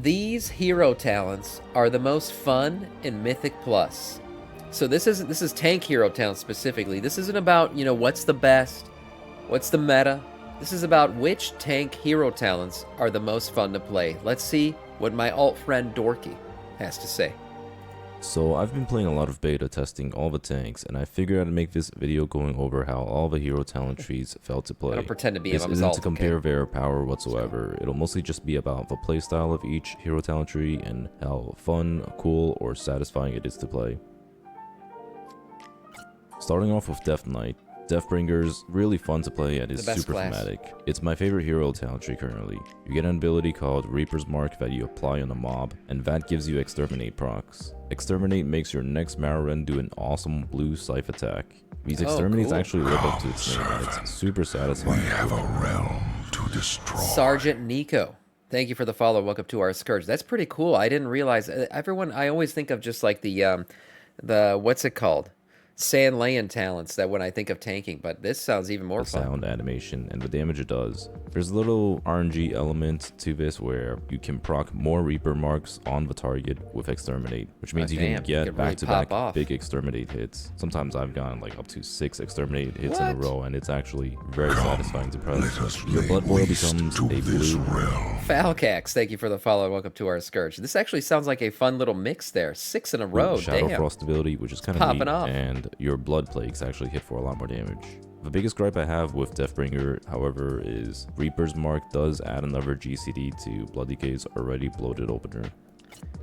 These hero talents are the most fun in Mythic Plus. So this is tank hero talent specifically. This isn't about, what's the best, what's the meta. This is about which tank hero talents are the most fun to play. Let's see what my alt friend Dorky has to say. So I've been playing a lot of beta testing all the tanks, and I figured I'd make this video going over how all the hero talent trees felt to play. I don't pretend to be This him. isn't to compare their power whatsoever. It'll mostly just be about the playstyle of each hero talent tree and how fun, cool, or satisfying it is to play. Starting off with Death Knight. Deathbringer's really fun to play and is super thematic. It's my favorite hero talent tree currently. You get an ability called Reaper's Mark that you apply on a mob, and that gives you Exterminate procs. Exterminate makes your next Mararen do an awesome blue scythe attack. These exterminates actually live up to its name, and it's super satisfying. We have a realm to destroy. Sergeant Nico, thank you for the follow. Welcome to our Scourge. That's pretty cool. I didn't realize. I always think of just like the what's it called? Sand Layan talents that when I think of tanking, but this sounds even more fun. Sound animation and the damage it does. There's a little RNG element to this where you can proc more Reaper marks on the target with Exterminate, which means you can get back-to-back big Exterminate hits. Sometimes I've gotten like up to 6 Exterminate hits in a row, and it's actually very satisfying to press. Your Blood Boil becomes a blue. Falcax, thank you for the follow. Welcome to our Scourge. This actually sounds like a fun little mix there. 6 in a row. Shadow Damn. Frost ability, which is kind of neat, and your Blood Plagues actually hit for a lot more damage. The biggest gripe I have with Deathbringer, however, is Reaper's Mark does add another GCD to Blood DK's already bloated opener.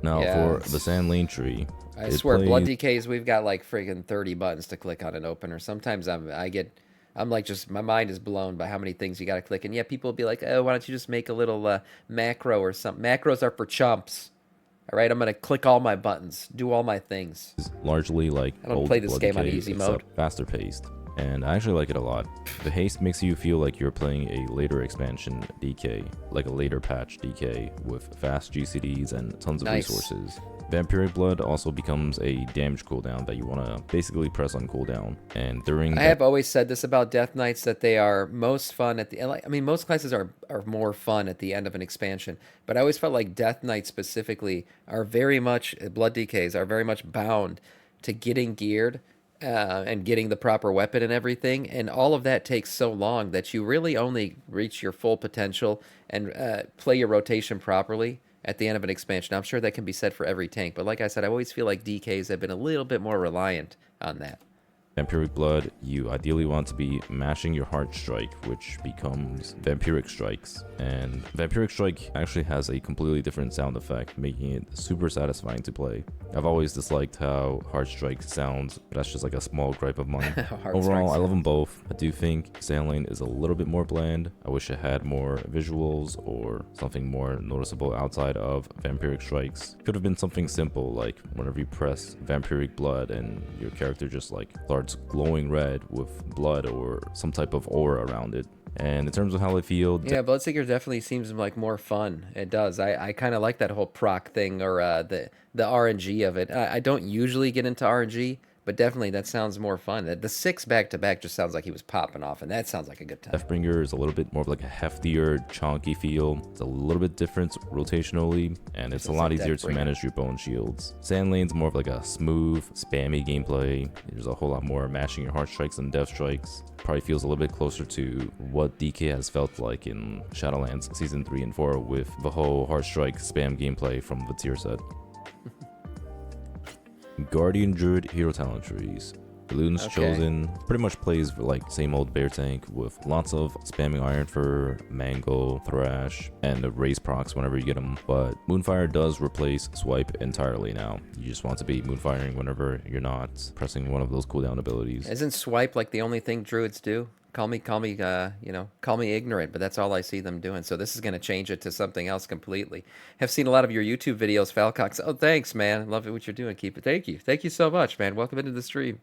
Now, for the Sand Lane tree, I swear, Blood DKs, we've got like friggin' 30 buttons to click on an opener. Sometimes I'm like just, my mind is blown by how many things you gotta click. And yeah, people will be like, oh, why don't you just make a little macro or something? Macros are for chumps. All right, I'm gonna click all my buttons, do all my things. It's largely like I don't play this game on easy mode. Faster paced, and I actually like it a lot. The haste makes you feel like you're playing a later expansion DK, like a later patch DK with fast GCDs and tons of resources. Vampiric Blood also becomes a damage cooldown that you want to basically press on cooldown. And during I have always said this about Death Knights, that they are most fun at the end. I mean, most classes are more fun at the end of an expansion, but I always felt like Death Knights specifically are very much, Blood DKs are very much bound to getting geared and getting the proper weapon and everything, and all of that takes so long that you really only reach your full potential and play your rotation properly at the end of an expansion. I'm sure that can be said for every tank, but like I said, I always feel like DKs have been a little bit more reliant on that. Vampiric Blood, you ideally want to be mashing your Heart Strike, which becomes Vampiric Strikes. And Vampiric Strike actually has a completely different sound effect, making it super satisfying to play. I've always disliked how Heart Strike sounds, but that's just like a small gripe of mine. Overall, I love them both. I do think Sand Lane is a little bit more bland. I wish it had more visuals or something more noticeable outside of Vampiric Strikes. Could have been something simple, like whenever you press Vampiric Blood and your character just like starts glowing red with blood or some type of aura around it. And in terms of how I feel, Bloodseeker definitely seems like more fun. It does. I kind of like that whole proc thing, or the RNG of it. I don't usually get into RNG, but definitely that sounds more fun. The 6 back-to-back just sounds like he was popping off, and that sounds like a good time. Deathbringer is a little bit more of like a heftier, chunky feel. It's a little bit different rotationally, and it's a lot easier to manage your bone shields. Sand Lane's more of like a smooth, spammy gameplay. There's a whole lot more mashing your Heart Strikes and Death Strikes. Probably feels a little bit closer to what DK has felt like in Shadowlands Season 3 and 4 with the whole Heart Strike spam gameplay from the tier set. Guardian Druid hero talent trees. Balloon's Chosen pretty much plays like same old bear tank with lots of spamming Iron Fur, Mangle, Thrash, and raise procs whenever you get them. But Moonfire does replace Swipe entirely now. You just want to be Moonfiring whenever you're not pressing one of those cooldown abilities. Isn't Swipe like the only thing Druids do? Call me ignorant, but that's all I see them doing. So this is going to change it to something else completely. Have seen a lot of your YouTube videos, Falcox. Oh, thanks, man. Love it what you're doing. Keep it. Thank you so much, man. Welcome into the stream.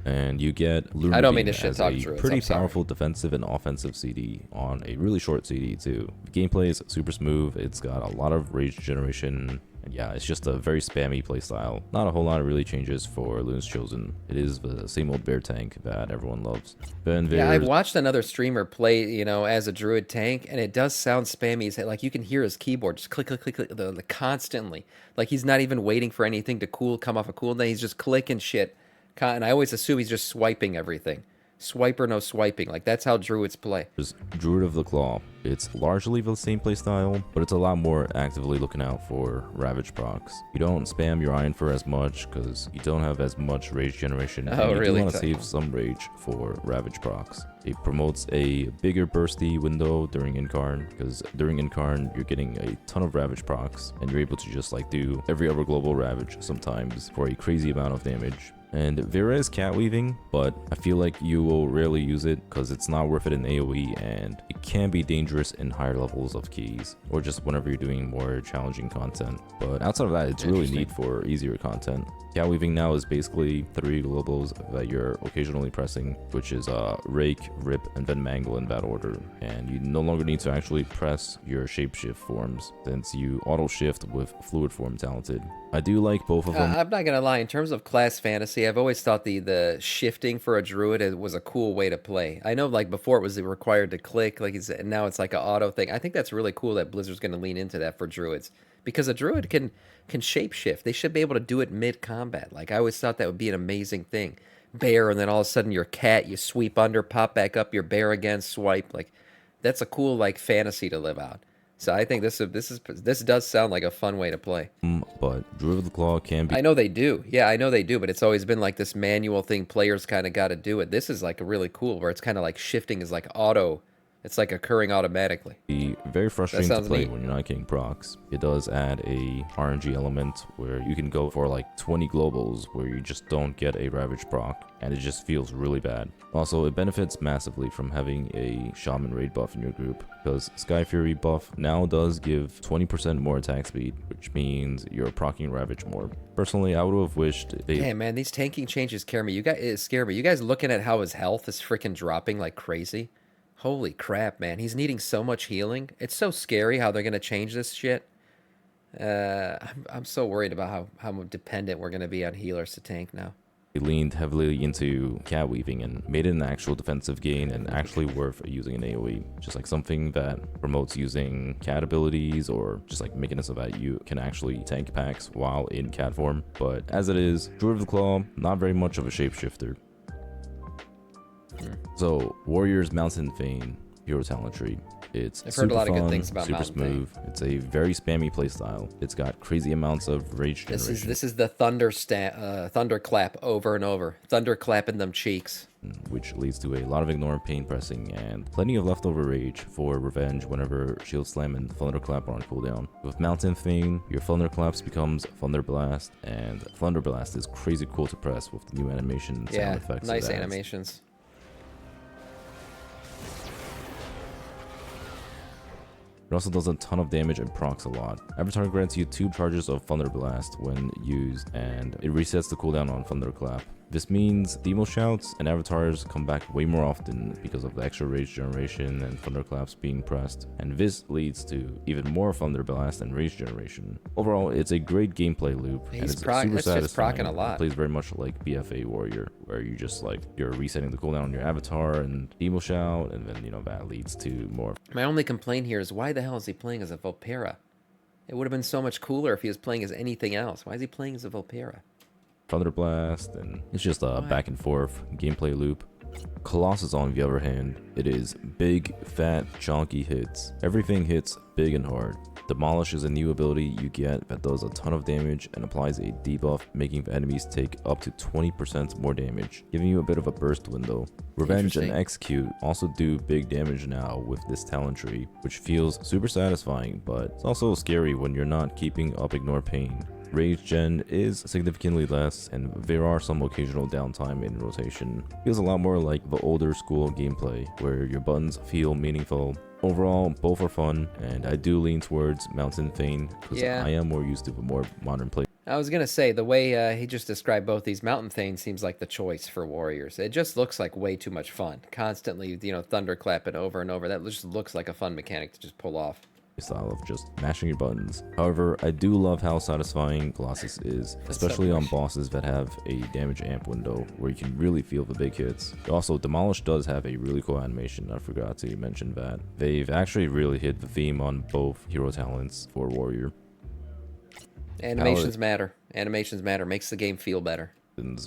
And you get Lure I don't mean to as shit talk a Druids. pretty powerful defensive and offensive CD on a really short CD too. The gameplay is super smooth. It's got a lot of rage generation, And yeah, it's just a very spammy playstyle. Not a whole lot of really changes for Luna's Chosen. It is the same old bear tank that everyone loves. Then Yeah, I've there's watched another streamer play, as a druid tank, and it does sound spammy. Like you can hear his keyboard just click, click, click, click, constantly. Like he's not even waiting for anything to come off a cooldown. He's just clicking shit. And I always assume he's just swiping everything. Swipe or no swiping. Like that's how druids play. Druid of the Claw. It's largely the same playstyle, but it's a lot more actively looking out for Ravage procs. You don't spam your Iron for as much because you don't have as much rage generation. Oh, and you really? do want to save some rage for Ravage procs. It promotes a bigger bursty window during Incarn, because during Incarn you're getting a ton of Ravage procs, and you're able to just like do every other global Ravage sometimes for a crazy amount of damage. And there is cat weaving, but I feel like you will rarely use it because it's not worth it in AoE, and it can be dangerous in higher levels of keys or just whenever you're doing more challenging content. But outside of that, it's really neat for easier content. Cat weaving now is basically 3 globals that you're occasionally pressing, which is Rake, Rip, and then Mangle in that order. And you no longer need to actually press your shapeshift forms since you auto shift with fluid form talented. I do like both of them. I'm not gonna lie. In terms of class fantasy, I've always thought the shifting for a druid was a cool way to play. I know, like before, it was required to click, like and now it's like an auto thing. I think that's really cool that Blizzard's gonna lean into that for druids, because a druid can shapeshift. They should be able to do it mid combat. Like I always thought that would be an amazing thing. Bear, and then all of a sudden your cat, you sweep under, pop back up, your bear again, swipe. Like that's a cool like fantasy to live out. So I think this does sound like a fun way to play. But Druid of the Claw can be I know they do. Yeah, I know they do, but it's always been like this manual thing. Players kind of got to do it. This is like really cool where it's kind of like shifting is like auto. It's like occurring automatically. very frustrating to sounds play neat. when you're not getting procs. It does add a RNG element where you can go for like 20 globals where you just don't get a Ravage proc, and it just feels really bad. Also, it benefits massively from having a Shaman raid buff in your group, because Sky Fury buff now does give 20% more attack speed, which means you're proccing Ravage more. Personally, I would have wished they... Yeah, man, these tanking changes scare me. It scare me. You guys looking at how his health is freaking dropping like crazy? Holy crap, man. He's needing so much healing. It's so scary how they're going to change this shit. I'm so worried about how dependent we're going to be on healers to tank now. leaned heavily into cat weaving and made it an actual defensive gain and actually worth using an AoE. Just like something that promotes using cat abilities, or just like making it so that you can actually tank packs while in cat form. But as it is, Druid of the Claw, not very much of a shapeshifter. So, Warriors Mountain Fane, Hero Talent Tree. It's I've super heard a lot fun, of good things about super Mountain smooth. It's a very spammy playstyle. It's got crazy amounts of rage generation. This is the thunderclap over and over. Thunderclap in them cheeks. Which leads to a lot of ignore pain pressing and plenty of leftover rage for revenge whenever Shield Slam and Thunderclap are on cooldown. With Mountain Fane, your Thunderclaps becomes Thunder Blast, and Thunder Blast is crazy cool to press with the new animation and sound effects. Nice it adds. animations. It also does a ton of damage and procs a lot. Avatar grants you 2 charges of Thunder Blast when used, and it resets the cooldown on Thunderclap. This means Demo Shouts and Avatars come back way more often because of the extra rage generation and Thunderclaps being pressed, and this leads to even more Thunder Blast and rage generation. Overall, it's a great gameplay loop, and it's super it's just satisfying. proccing a lot. It plays very much like BFA Warrior, where you just like, you're resetting the cooldown on your Avatar and Demo Shout, and then, you know, that leads to more. My only complaint here is why the hell is he playing as a Volpera? It would have been so much cooler if he was playing as anything else. Why is he playing as a Volpera? Thunder Blast, and it's just a back and forth gameplay loop. Colossus, on the other hand, it is big, fat, chunky hits. Everything hits big and hard. Demolish is a new ability you get that does a ton of damage and applies a debuff, making the enemies take up to 20% more damage, giving you a bit of a burst window. Revenge and Execute also do big damage now with this talent tree, which feels super satisfying, but it's also scary when you're not keeping up Ignore Pain. Rage gen is significantly less, and there are some occasional downtime in rotation. Feels a lot more like the older school gameplay, where your buttons feel meaningful. Overall, both are fun, and I do lean towards Mountain Fane, because I am more used to the more modern play. I was going to say, the way he just described both these, Mountain Fane seems like the choice for Warriors. It just looks like way too much fun. Constantly, thunderclapping over and over. That just looks like a fun mechanic to just pull off. style of just mashing your buttons. However, I do love how satisfying Colossus is, especially on bosses that have a damage amp window where you can really feel the big hits. Also, Demolish does have a really cool animation. I forgot to mention that. They've actually really hit the theme on both hero talents for Warrior. Animations matter. Animations matter. Makes the game feel better.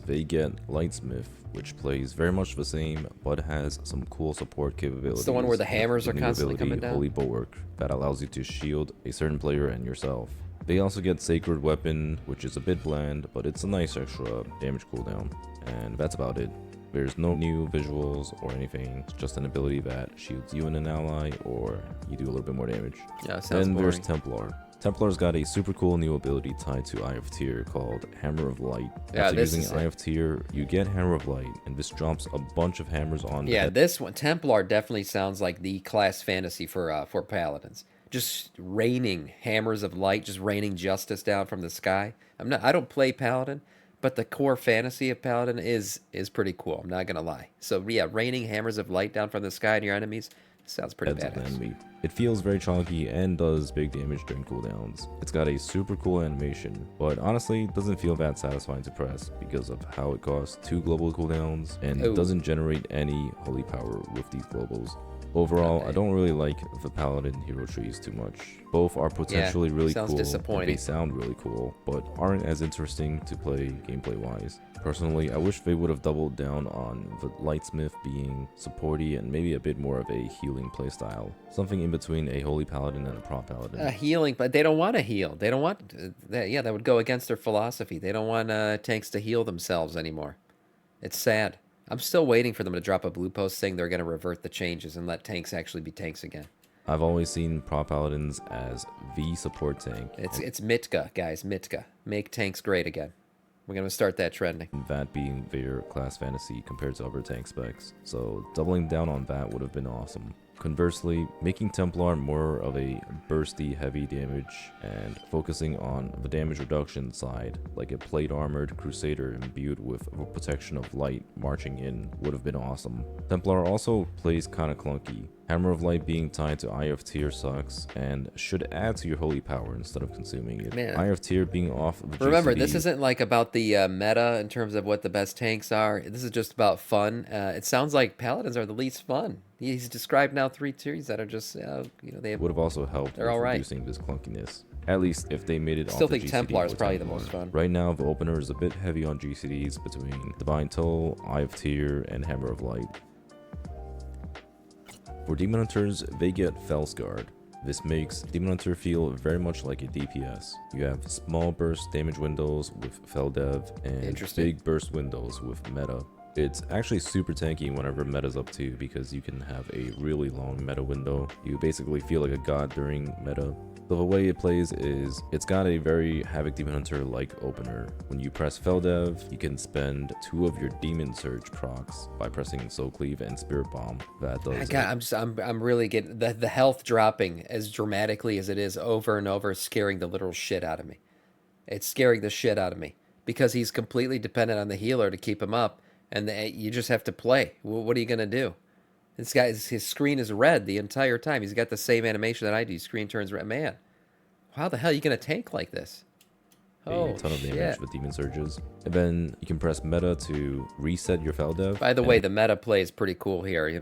They get Lightsmith, which plays very much the same, but has some cool support capabilities. It's the one where the hammers are new constantly ability, coming down. Holy Bulwark, that allows you to shield a certain player and yourself. They also get Sacred Weapon, which is a bit bland, but it's a nice extra damage cooldown. And that's about it. There's no new visuals or anything, it's just an ability that shields you and an ally, or you do a little bit more damage. Yeah, it sounds Then boring. there's Templar. Templar's got a super cool new ability tied to Eye of Tyr called Hammer of Light. Yeah, After this using is Eye it. of Tyr, you get Hammer of Light, and this drops a bunch of hammers on Yeah, the this one, Templar, definitely sounds like the class fantasy for Paladins. Just raining hammers of light, just raining justice down from the sky. I don't play Paladin, but the core fantasy of Paladin is pretty cool. I'm not gonna lie. So yeah, raining hammers of light down from the sky on your enemies sounds pretty heads of the badass. enemy. It feels very chunky and does big damage during cooldowns. It's got a super cool animation, but honestly, it doesn't feel that satisfying to press because of how it costs 2 global cooldowns and Ooh. doesn't generate any holy power with these globals. Overall, I don't really like the Paladin hero trees too much. Both are potentially really sounds cool, and disappointing. they sound really cool, but aren't as interesting to play gameplay-wise. Personally, I wish they would have doubled down on the Lightsmith being supporty and maybe a bit more of a healing playstyle. Something in between a Holy Paladin and a Prop Paladin. Healing, but they don't want to heal. They don't want that. Yeah, that would go against their philosophy. They don't want tanks to heal themselves anymore. It's sad. I'm still waiting for them to drop a blue post saying they're going to revert the changes and let tanks actually be tanks again. I've always seen Prop Paladins as the support tank. It's Mitka, guys. Mitka. Make tanks great again. We're going to start that trending. That being their class fantasy compared to other tank specs. So doubling down on that would have been awesome. Conversely, making Templar more of a bursty heavy damage and focusing on the damage reduction side, like a plate armored crusader imbued with the protection of light marching in, would have been awesome. Templar also plays kinda clunky. Hammer of Light being tied to Eye of Tyr sucks and should add to your holy power instead of consuming it. Man. Eye of Tyr being off of the Remember, GCD this isn't like about the meta in terms of what the best tanks are. This is just about fun. It sounds like Paladins are the least fun. He's described now 3 tiers that are just, they have. would have also helped They're with all right. reducing this clunkiness. At least if they made it Still off the think GCD Templar is or probably the Templar. most fun. Right now, the opener is a bit heavy on GCDs between Divine Toll, Eye of Tyr, and Hammer of Light. For Demon Hunters, they get Felsguard. This makes Demon Hunter feel very much like a DPS. You have small burst damage windows with Feldev and Interesting. big burst windows with Meta. It's actually super tanky whenever meta's up to because you can have a really long meta window. You basically feel like a god during meta. So the way it plays is it's got a very Havoc Demon Hunter like opener. When you press Feldev, you can spend 2 of your Demon Surge procs by pressing Soul Cleave and Spirit Bomb. That does it. I'm really getting the health dropping as dramatically as it is over and over, is scaring the literal shit out of me. It's scaring the shit out of me because he's completely dependent on the healer to keep him up, and you just have to play. What are you gonna do? This guy's his screen is red the entire time. He's got the same animation that I do. Screen turns red. Man, how the hell are you gonna tank like this? A Oh ton of damage shit! with Demon Surges. And then you can press Meta to reset your Feldev. By the and way, it the meta play is pretty cool here.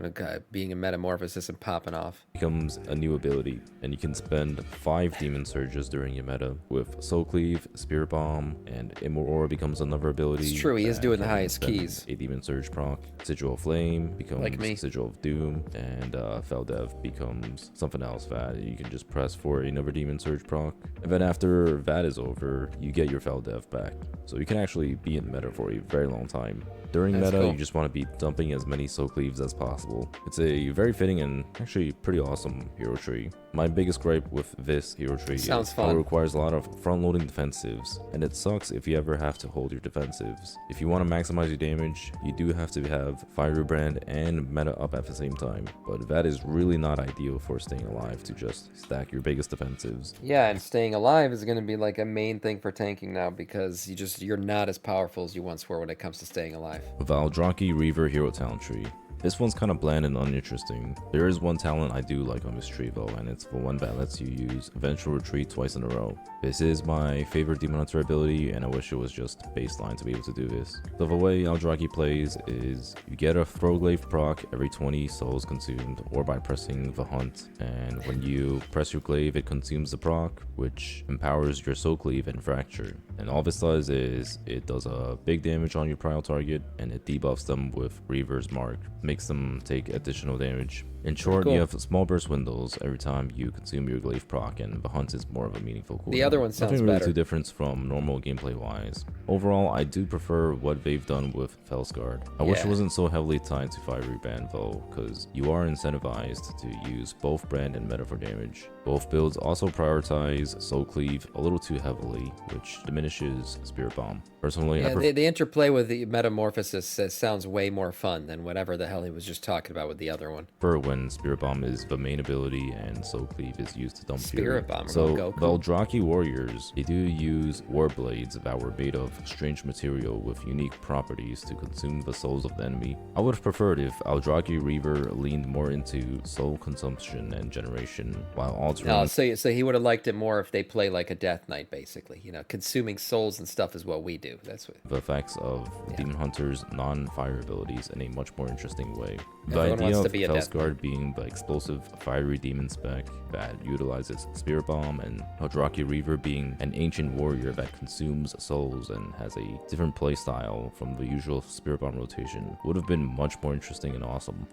Being a metamorphosis and popping off. becomes a new ability, and you can spend 5 Demon Surges during your meta with Soul Cleave, Spirit Bomb, and Immorora becomes another ability. It's true, he is that doing the can highest spend keys. A Demon Surge proc. Sigil of Flame becomes Like me. Sigil of Doom, and Feldev becomes something else that you can just press for another Demon Surge proc. And then after that is over, you get your Feldev back. So you can actually be in meta for a very long time. During That's meta, cool. you just want to be dumping as many Soul Cleaves as possible. It's a very fitting and actually pretty awesome hero tree. My biggest gripe with this hero tree Sounds is how it fun. requires a lot of front-loading defensives, and it sucks if you ever have to hold your defensives. If you want to maximize your damage, you do have to have Firebrand and meta up at the same time, but that is really not ideal for staying alive to just stack your biggest defensives. Yeah, and staying alive is going to be like a main thing for tanking now because you're not as powerful as you once were when it comes to staying alive. Valdraki Reaver hero talent tree. This one's kind of bland and uninteresting. There is one talent I do like on this Trevo, and it's the one that lets you use Eventual Retreat twice in a row. This is my favorite Demon Hunter ability, and I wish it was just baseline to be able to do this. So the way Eldrazi plays is you get a Throwglaive proc every 20 souls consumed, or by pressing the hunt, and when you press your glaive it consumes the proc, which empowers your soul cleave and fracture. And all this does is it does a big damage on your prior target, and it debuffs them with Reaver's Mark, makes them take additional damage. In short, Cool. you have small burst windows every time you consume your glaive proc, and the hunt is more of a meaningful cooldown. The other one sounds Nothing really better. too different from normal gameplay wise. Overall, I do prefer what they've done with Felsguard. I wish it Yeah. wasn't so heavily tied to Fiery Band though, because you are incentivized to use both brand and meta for damage. Both builds also prioritize Soul Cleave a little too heavily, which diminishes Spirit Bomb. Personally, I Yeah, prefer the interplay with the metamorphosis sounds way more fun than whatever the hell he was just talking about with the other one. when Spirit Bomb is the main ability and Soul Cleave is used to dump Spirit Fury. Bomb, So Goku. the Eldrazi warriors, they do use war blades that were made of strange material with unique properties to consume the souls of the enemy. I would have preferred if Eldrazi Reaver leaned more into soul consumption and generation, while altering Oh, so he would have liked it more if they play like a Death Knight, basically. You know, consuming souls and stuff is what we do. That's what. the effects of Demon Hunter's non-fire abilities in a much more interesting way. The Everyone idea wants of to be a Death Felsguard being the explosive fiery demon spec that utilizes Spirit Bomb, and Eldrazi Reaver being an ancient warrior that consumes souls and has a different playstyle from the usual Spirit Bomb rotation would have been much more interesting and awesome.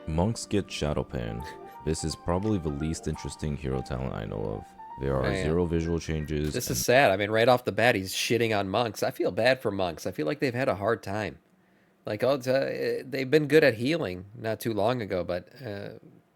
Monks get Shadowpan. This is probably the least interesting hero talent I know of. There are Man. 0 visual changes. This and is sad. I mean, right off the bat, he's shitting on monks. I feel bad for monks. I feel like they've had a hard time. Like, they've been good at healing not too long ago, but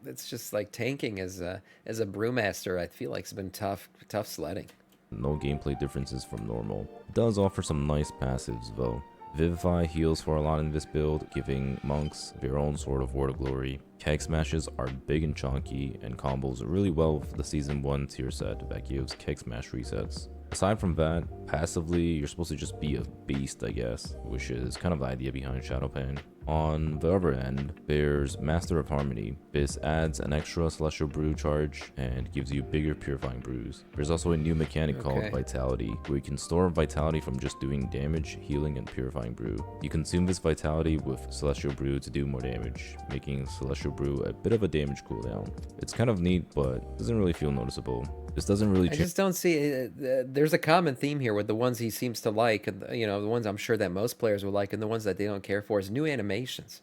it's just like tanking as a brewmaster. I feel like it's been tough sledding. no gameplay differences from normal. It does offer some nice passives though. Vivify heals for a lot in this build, giving monks their own sort of Word of Glory. Keg Smashes are big and chunky and combos really well with the Season 1 tier set that gives Keg Smash resets. Aside from that, passively, you're supposed to just be a beast, I guess, which is kind of the idea behind Shadowpan. On the other end, there's Master of Harmony. This adds an extra Celestial Brew charge and gives you bigger Purifying Brews. There's also a new mechanic called Okay. Vitality, where you can store Vitality from just doing damage, healing, and Purifying Brew. You consume this Vitality with Celestial Brew to do more damage, making Celestial Brew a bit of a damage cooldown. It's kind of neat, but doesn't really feel noticeable. This doesn't really I change. just don't see. There's a common theme here with the ones he seems to like, and you know, the ones I'm sure that most players will like, and the ones that they don't care for is new animations.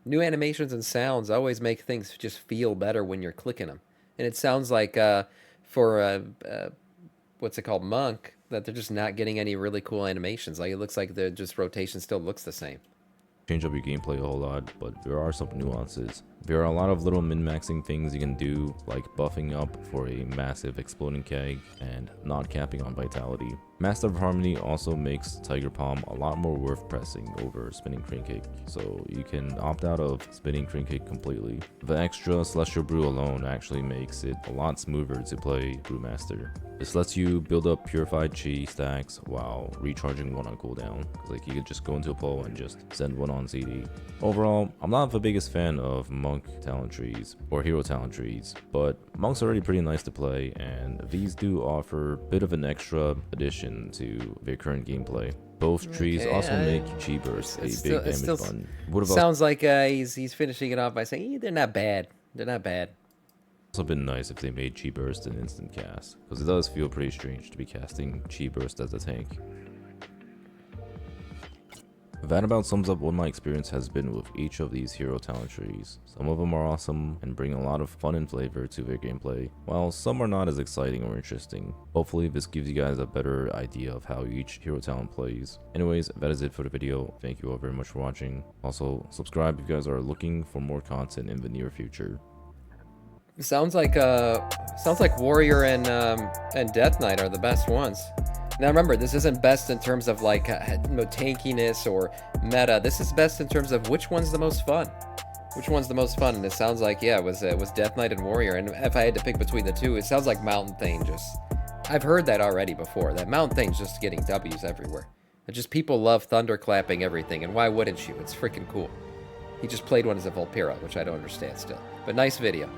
New animations and sounds always make things just feel better when you're clicking them. And it sounds like for what's it called, Monk, that they're just not getting any really cool animations. Like it looks like the just rotation still looks the same. Change up your gameplay a whole lot, but there are some nuances. There are a lot of little min-maxing things you can do, like buffing up for a massive exploding keg and not capping on vitality. Master of Harmony also makes Tiger Palm a lot more worth pressing over Spinning Crane Kick, so you can opt out of Spinning Crane Kick completely. The extra Celestial Brew alone actually makes it a lot smoother to play Brewmaster. This lets you build up purified chi stacks while recharging one on cooldown. Like you could just go into a poll and just send one on CD. Overall, I'm not the biggest fan of Monk talent trees or hero talent trees, but Monk's already pretty nice to play, and these do offer a bit of an extra addition to their current gameplay. Both trees Okay, also make Chi Burst a it's big still- it damage still button. Would have also Sounds like he's finishing it off by saying they're not bad. They're not bad. been nice if they made Chi Burst an instant cast, because it does feel pretty strange to be casting Chi Burst as a tank. That about sums up what my experience has been with each of these hero talent trees. Some of them are awesome and bring a lot of fun and flavor to their gameplay, while some are not as exciting or interesting. Hopefully this gives you guys a better idea of how each hero talent plays. Anyways, that is it for the video. Thank you all very much for watching. Also, subscribe if you guys are looking for more content in the near future. Sounds like Warrior and Death Knight are the best ones. Now remember, this isn't best in terms of like tankiness or meta. This is best in terms of which one's the most fun. Which one's the most fun? And it sounds like it was Death Knight and Warrior. And if I had to pick between the two, it sounds like Mountain Thane just. I've heard that already before. That Mountain Thane's just getting W's everywhere. Just people love thunderclapping everything, and why wouldn't you? It's freaking cool. He just played one as a Volpira, which I don't understand still. But nice video.